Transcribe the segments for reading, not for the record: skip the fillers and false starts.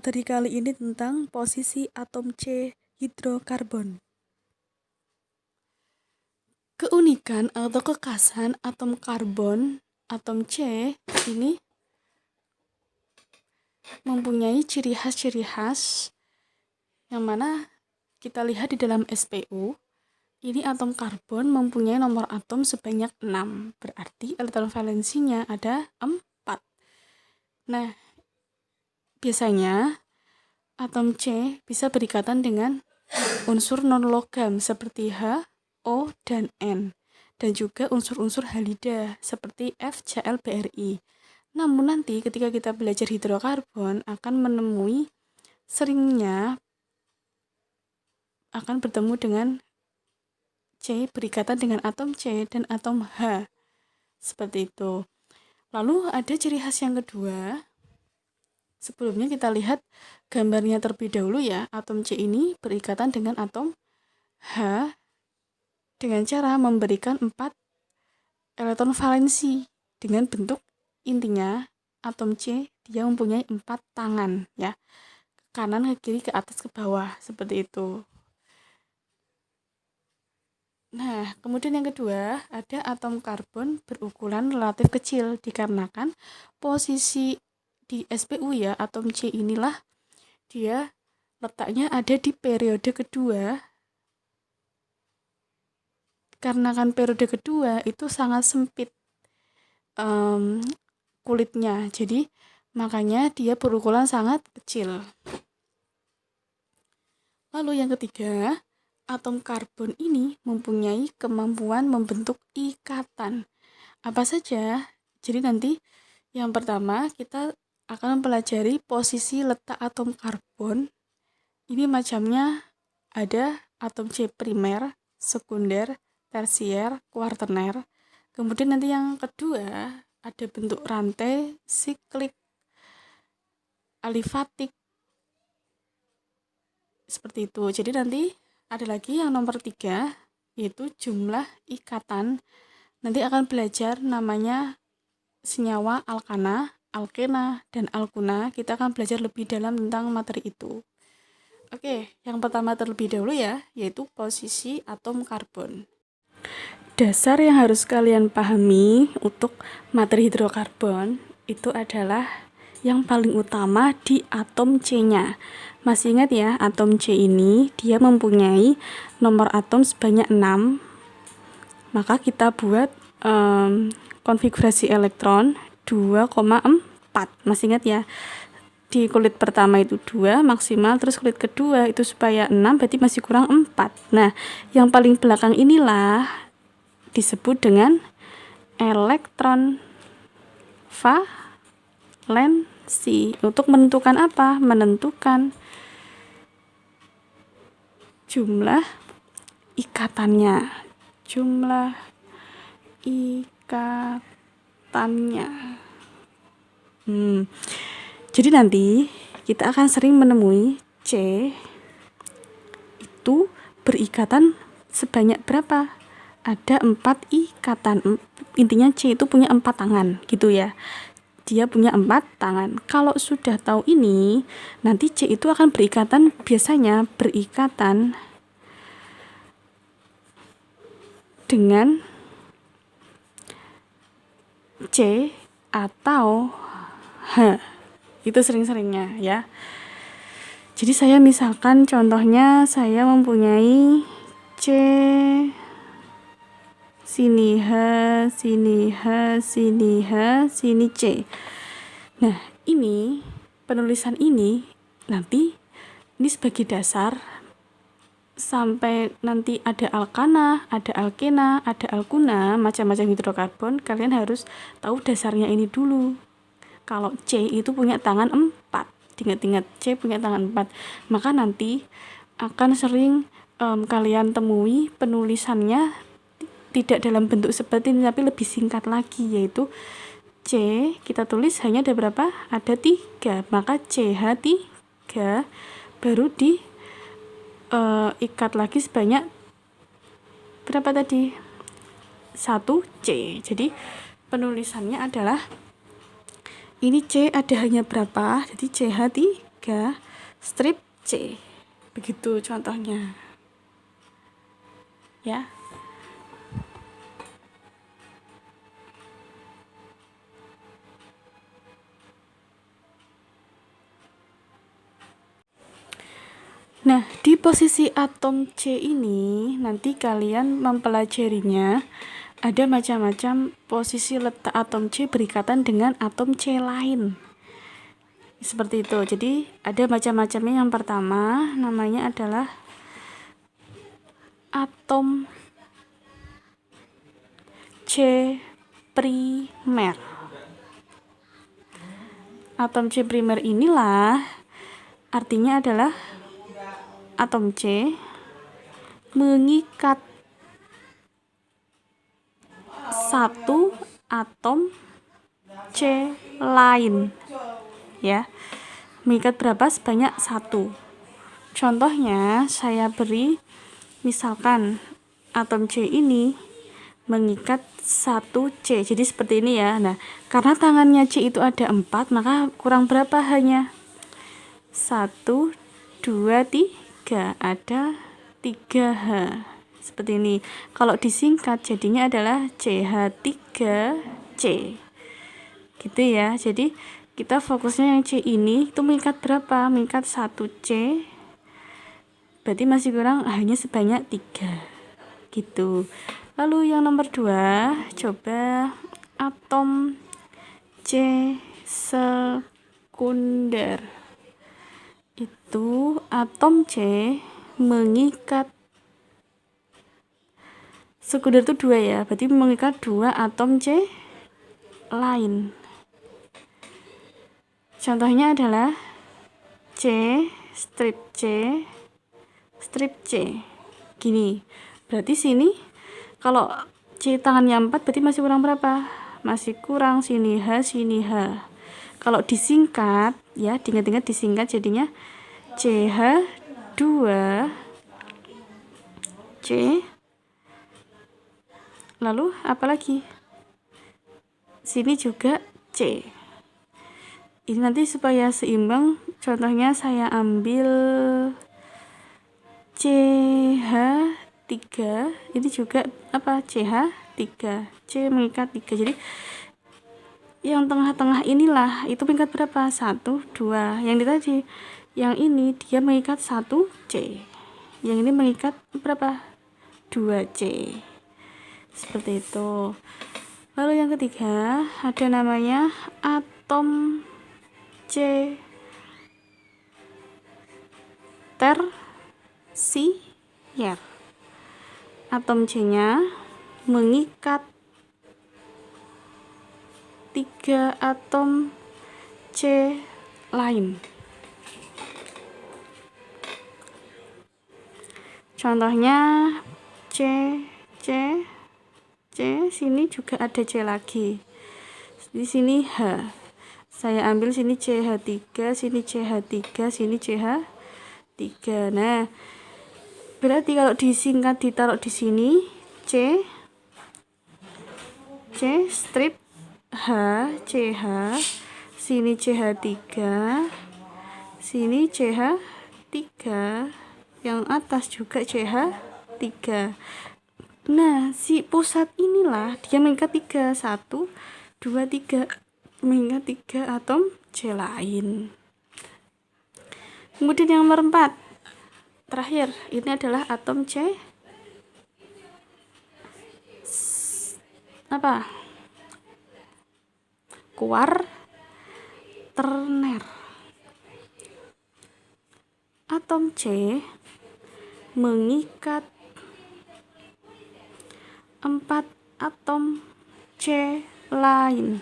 Materi kali ini tentang posisi atom C hidrokarbon. Keunikan atau kekhasan atom karbon, atom C ini mempunyai ciri khas yang mana kita lihat di dalam SPU. Ini atom karbon mempunyai nomor atom sebanyak 6, berarti elektron valensinya ada 4. Nah, biasanya atom C bisa berikatan dengan unsur non-logam seperti H, O, dan N, dan juga unsur-unsur halida seperti F, Cl, Bri. Namun nanti ketika kita belajar hidrokarbon akan menemui seringnya akan bertemu dengan C berikatan dengan atom C dan atom H, seperti itu. Lalu ada ciri khas yang kedua. Sebelumnya kita lihat gambarnya terlebih dahulu ya. Atom C ini berikatan dengan atom H dengan cara memberikan 4 elektron valensi dengan bentuk intinya atom C dia mempunyai 4 tangan ya. Ke kanan, ke kiri, ke atas, ke bawah, seperti itu. Nah, kemudian yang kedua, ada atom karbon berukuran relatif kecil dikarenakan posisi di SPU ya, atom C inilah dia letaknya ada di periode kedua. Karena kan periode kedua itu sangat sempit kulitnya, jadi makanya dia berukuran sangat kecil. Lalu yang ketiga, atom karbon ini mempunyai kemampuan membentuk ikatan. Apa saja? Jadi nanti yang pertama kita akan mempelajari posisi letak atom karbon. Ini macamnya ada atom C primer, sekunder, tersier, kuartener. Kemudian nanti yang kedua ada bentuk rantai, siklik, alifatik, seperti itu. Jadi nanti ada lagi yang nomor 3, yaitu jumlah ikatan. Nanti akan belajar namanya senyawa alkana, alkena, dan alkuna. Kita akan belajar lebih dalam tentang materi itu. Oke, yang pertama terlebih dahulu ya, yaitu posisi atom karbon. Dasar yang harus kalian pahami untuk materi hidrokarbon itu adalah yang paling utama di atom C-nya. Masih ingat ya, atom C ini dia mempunyai nomor atom sebanyak 6. Maka kita buat konfigurasi elektron 2,4. Masih ingat ya? Di kulit pertama itu 2 maksimal, terus kulit kedua itu supaya 6, berarti masih kurang 4. Nah, yang paling belakang inilah disebut dengan elektron valensi. Untuk menentukan apa? Menentukan jumlah ikatannya. Jumlah ikatannya. Jadi nanti kita akan sering menemui C itu berikatan sebanyak berapa? Ada 4 ikatan. Intinya C itu punya 4 tangan gitu ya. Dia punya 4 tangan. Kalau sudah tahu ini, nanti C itu akan berikatan, biasanya berikatan dengan C atau H. Itu sering-seringnya ya. Jadi saya misalkan contohnya saya mempunyai C sini H, sini H, sini H, sini C. Nah, ini penulisan ini nanti ini sebagai dasar sampai nanti ada alkana, ada alkena, ada alkuna, macam-macam hidrokarbon, kalian harus tahu dasarnya ini dulu. Kalau C itu punya tangan 4, ingat-ingat C punya tangan 4, maka nanti akan sering kalian temui penulisannya tidak dalam bentuk seperti ini, tapi lebih singkat lagi, yaitu C kita tulis hanya ada berapa? Ada 3, maka CH3 baru di ikat lagi sebanyak berapa tadi? 1C. Jadi penulisannya adalah ini C ada hanya berapa, jadi CH3 3 strip C. Begitu contohnya. Ya. Nah, di posisi atom C ini nanti kalian mempelajarinya ada macam-macam posisi letak atom C berikatan dengan atom C lain. Seperti itu. Jadi ada macam-macamnya. Yang pertama namanya adalah atom C primer. Atom C primer inilah artinya adalah atom C mengikat satu atom C lain, ya. Mengikat berapa? Sebanyak 1. Contohnya saya beri, misalkan atom C ini mengikat 1 C, jadi seperti ini ya. Nah, karena tangannya C itu ada 4, maka kurang berapa? Hanya 1, 2, 3, ada 3H. Seperti ini. Kalau disingkat jadinya adalah CH3C. Gitu ya. Jadi kita fokusnya yang C ini itu mengikat berapa? Mengikat 1C. Berarti masih kurang hanya sebanyak 3. Gitu. Lalu yang nomor 2, coba atom C sekunder. Itu atom C mengikat sekunder itu 2 ya, berarti mengikat 2 atom C lain. Contohnya adalah C strip C strip C. Gini. Berarti sini kalau C tangannya 4 berarti masih kurang berapa? Masih kurang sini H, sini H. Kalau disingkat ya, diingat-ingat disingkat jadinya CH2 C. Lalu apalagi? Sini juga C. Ini nanti supaya seimbang, contohnya saya ambil CH3, ini juga apa? CH3, C mengikat 3. Jadi yang tengah-tengah inilah itu mengikat berapa? 1, 2. Yang ini tadi, yang ini dia mengikat 1C. Yang ini mengikat berapa? 2C. Seperti itu. Lalu yang ketiga ada namanya atom C tersier. Atom C-nya mengikat 3 atom C lain. Contohnya C, sini juga ada C lagi. Di sini H. Saya ambil sini CH3, sini CH3, sini CH3. Nah, berarti kalau disingkat ditaruh di sini C strip H, CH, sini CH3, sini CH3, yang atas juga CH3. Nah, si pusat inilah dia mengikat 3, 1, 2, 3, mengikat 3 atom C lain. Kemudian yang nomor 4, terakhir, ini adalah atom C apa? Kuarterner. Atom C mengikat 4 atom C lain.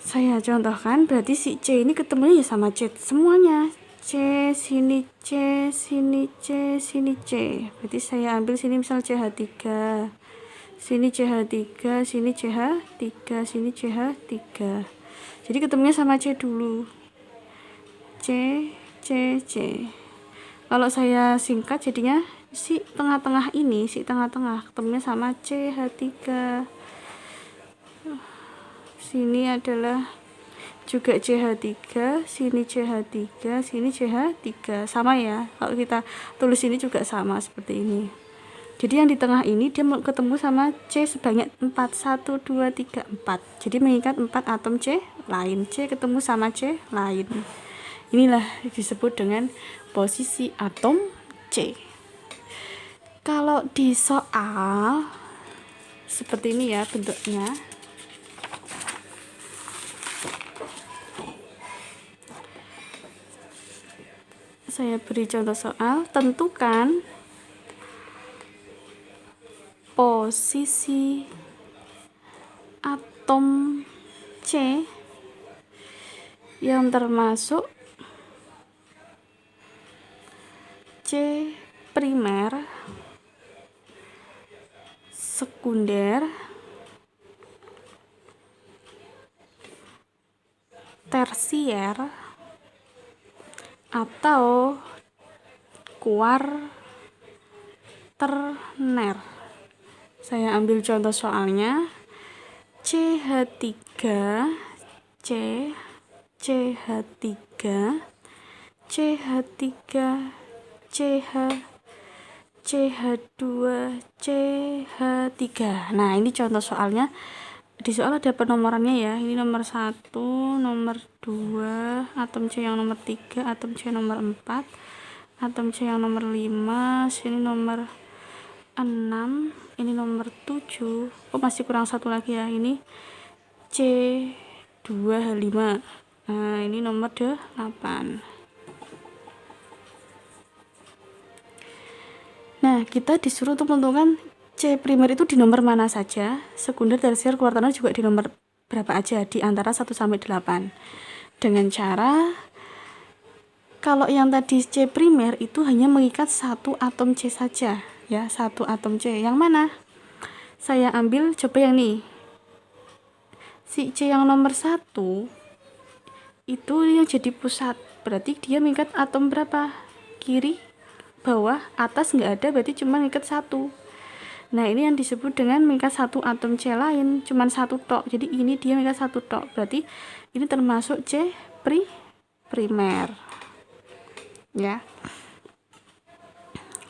Saya contohkan, berarti si C ini ketemunya sama C semuanya. C, sini C, sini C, sini C. Berarti saya ambil sini misal CH3. Sini CH3, sini CH3, sini CH3. Jadi ketemunya sama C dulu. C. Kalau saya singkat jadinya si tengah-tengah ini, si tengah-tengah ketemunya sama CH3. Sini adalah juga CH3, sini CH3, sini CH3, sama ya. Kalau kita tulis ini juga sama seperti ini. Jadi yang di tengah ini dia mau ketemu sama C sebanyak 4, 1, 2, 3, 4. Jadi mengikat 4 atom C lain. C ketemu sama C lain. Inilah disebut dengan posisi atom C. Kalau di soal seperti ini ya bentuknya. Saya beri contoh soal, tentukan posisi atom C yang termasuk C primer, sekunder, tersier, atau kuarterner. Saya ambil contoh soalnya, CH3, C, CH3, CH3, CH, CH2, CH3. Nah, ini contoh soalnya. Di soal ada penomorannya ya. Ini nomor 1, nomor 2, atom C yang nomor 3, atom C nomor 4, atom C yang nomor 5, sini nomor 6, ini nomor 7. Oh, masih kurang satu lagi ya. Ini C2H5. Nah, ini nomor 8. Nah, kita disuruh untuk menentukan C primer itu di nomor mana saja, sekunder, tersier, kuarterner juga di nomor berapa aja, di antara 1 sampai 8. Dengan cara, kalau yang tadi C primer itu hanya mengikat satu atom C saja, ya, satu atom C. Yang mana? Saya ambil coba yang nih. Si C yang nomor 1 itu yang jadi pusat, berarti dia mengikat atom berapa? Kiri, bawah, atas nggak ada, berarti cuma mengikat satu. Nah, ini yang disebut dengan mengikat satu atom C lain, cuman satu tok. Jadi ini dia mengikat satu tok. Berarti ini termasuk C primer. Ya.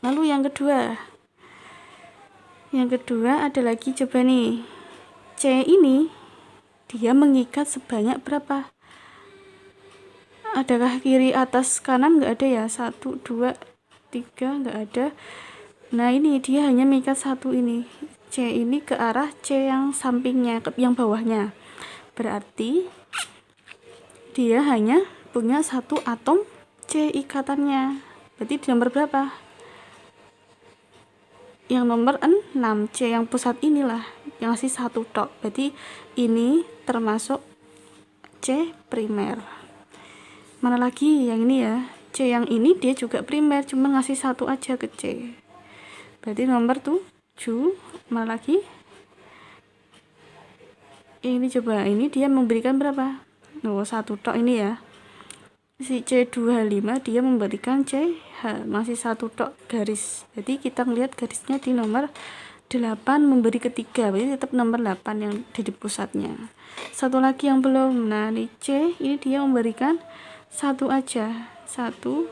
Lalu yang kedua. Yang kedua ada lagi coba nih. C ini dia mengikat sebanyak berapa? Adakah kiri, atas, kanan? Nggak ada ya. 1, 2, 3 nggak ada. Nah, ini dia hanya mengikat satu ini. C ini ke arah C yang sampingnya, yang bawahnya. Berarti dia hanya punya satu atom C ikatannya. Berarti di nomor berapa? Yang nomor 6. C yang pusat inilah yang ngasih satu tok. Berarti ini termasuk C primer. Mana lagi yang ini ya? C yang ini dia juga primer, cuma ngasih satu aja ke C. Berarti nomor 7. Mana lagi? Ini coba, ini dia memberikan berapa? Oh, satu tok ini ya. Si C2H5 dia memberikan CH, masih satu tok garis. Jadi kita melihat garisnya di nomor 8 memberi ketiga, berarti tetap nomor 8 yang di pusatnya. Satu lagi yang belum. Nah, di C ini dia memberikan satu aja, satu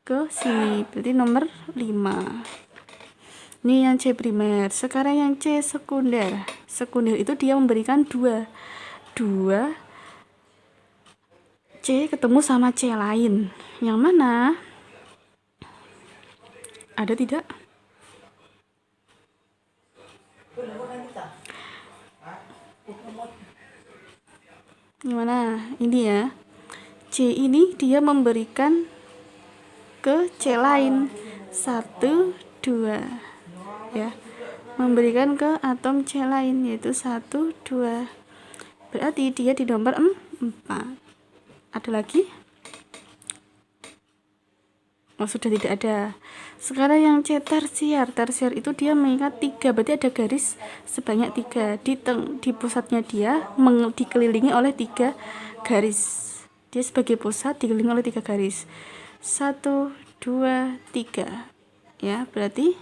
ke sini, berarti nomor 5. Ini yang C primer. Sekarang yang C sekunder. Sekunder itu dia memberikan 2 C ketemu sama C lain. Yang mana? Ada tidak? Gimana? Ini ya. C ini dia memberikan ke C lain 1, 2. Ya, memberikan ke atom C lain yaitu 1, 2. Berarti dia di nomor 4. Ada lagi? Oh, sudah tidak ada. Sekarang yang C tersier. Tersier itu dia mengikat 3, berarti ada garis sebanyak 3. Di pusatnya dia dikelilingi oleh 3 garis. Dia sebagai pusat dikelilingi oleh 3 garis. 1, 2, 3. Ya, berarti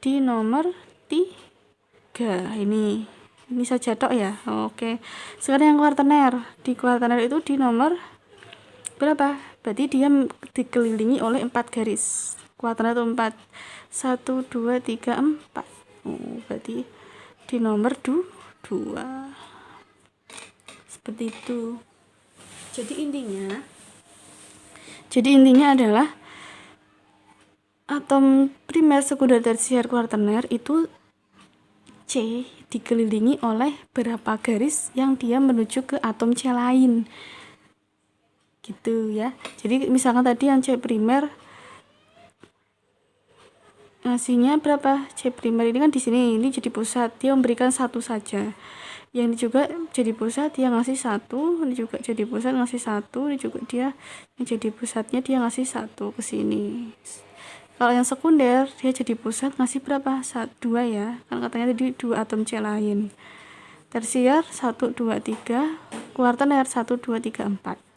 di nomor 3 ini. ini saja tok ya. Oke, sekarang yang kuartener. Di kuartener itu di nomor berapa? Berarti dia dikelilingi oleh 4 garis. Kuartener itu 4, 1, 2, 3, 4. Berarti di nomor 2 seperti itu. Jadi intinya adalah atom primer, sekunder, tersier, kuartener itu C dikelilingi oleh berapa garis yang dia menuju ke atom C lain, gitu ya. Jadi misalkan tadi yang C primer ngasihnya berapa? C primer ini kan di sini, ini jadi pusat, dia memberikan 1 saja. Yang ini juga jadi pusat, dia ngasih 1, ini juga jadi pusat ngasih 1, ini juga dia yang jadi pusatnya dia ngasih 1 ke sini. Kalau yang sekunder dia jadi pusat ngasih berapa? 2 ya, kan katanya tadi 2 atom C lain. Tersier 1, 2, 3, kuartener 1, 2, 3, 4.